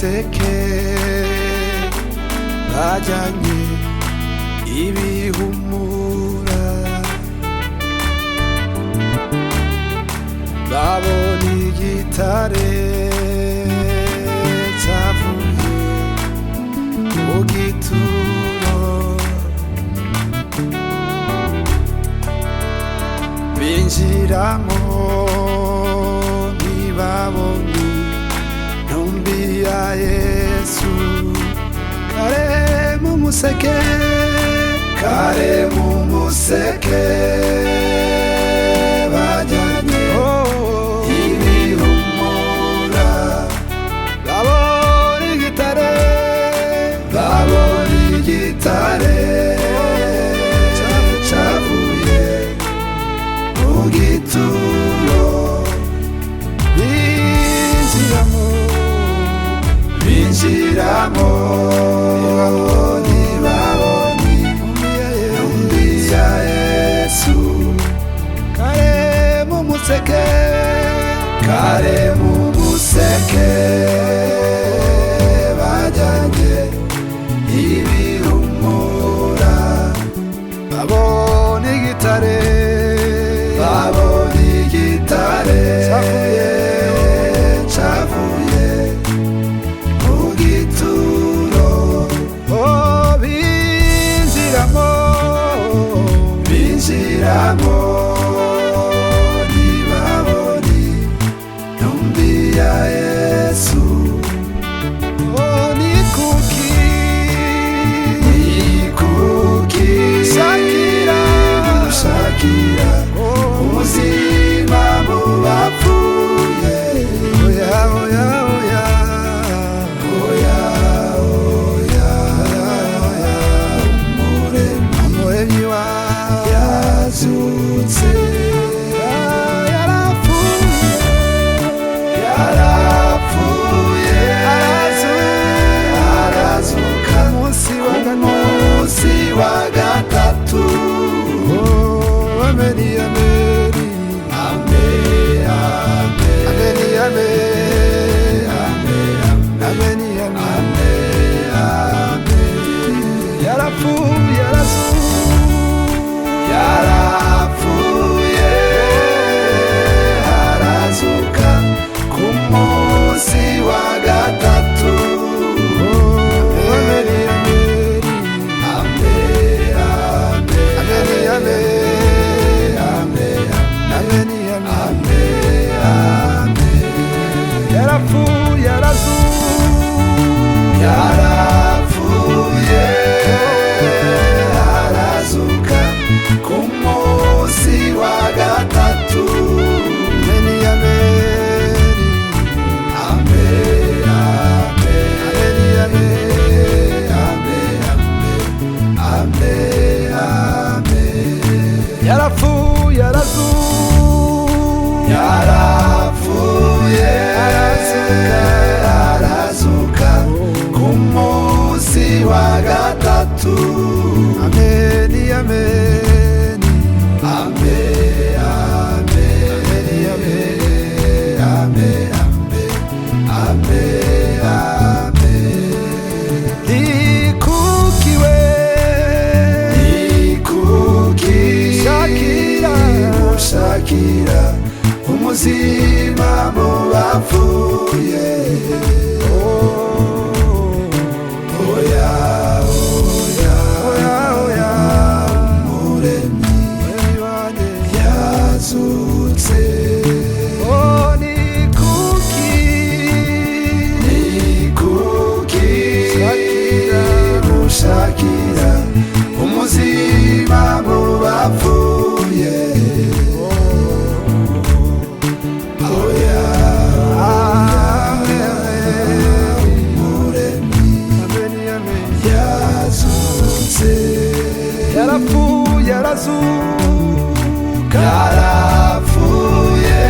museke bajyanye ibihumura, babona igitare cyavuye mu gituro, binjiramo ntibabonye intumbi ya Yesu. Kare mu museke, kare mu museke bajyanye ibihumura, babona igitare, babona igitare cyavuye mu gituro, binjiramo, binjiramo ntibabonye intumbi ya Yesu. Kare mu museke, kare mu museke bajyanye ibihumura, babona igitare, babona igitare cyavuye mu gituro, oh binjiramo, binjiramo ntibabonye intumbi ya Yesu. Oh ni kuki, ni kuki shakira, shakira umuzima mu bapfuye, oya oya oya oya oya oya, umuremyi wa yazutse, yarapfuye, yarapfuye, arazuka umunsi wa gatatu. Oh ameni ameni ameni ameni ameni ameni ameni, yarapfuye, yarapfuye, arazuka ku munsi wa gatatu. Ameni ameni ameni ameni ameni, yarapfuye, yarapfuye, arazuka ku munsi wa gatatu. Ameni ameni ameni ameni ameni, yarapfuye, yarapfuye, arazuka ku munsi wa gatatu. Ameni ameni ameni ameni ameni ameni, ikukiwe, ikuki shakira, shakira umuzima mu bapfuye, oya oya oya oya, umuremyi yazutse. Oh ni kuki, ni kuki shakira, shakira umuzima mu bapfuye, oya umuremyi yazutse, yarapfuye, arazuka, yarapfuye,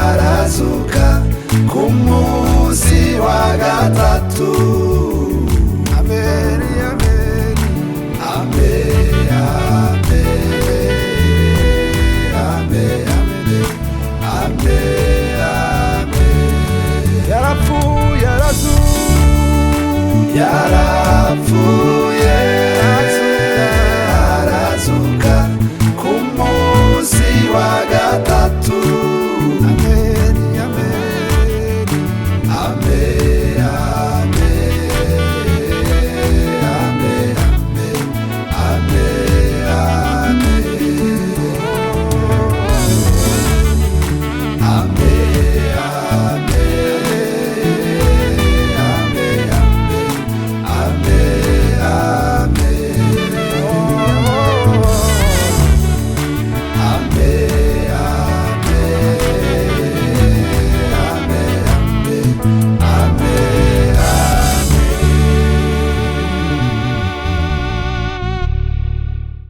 arazuka ku munsi wa gatatu.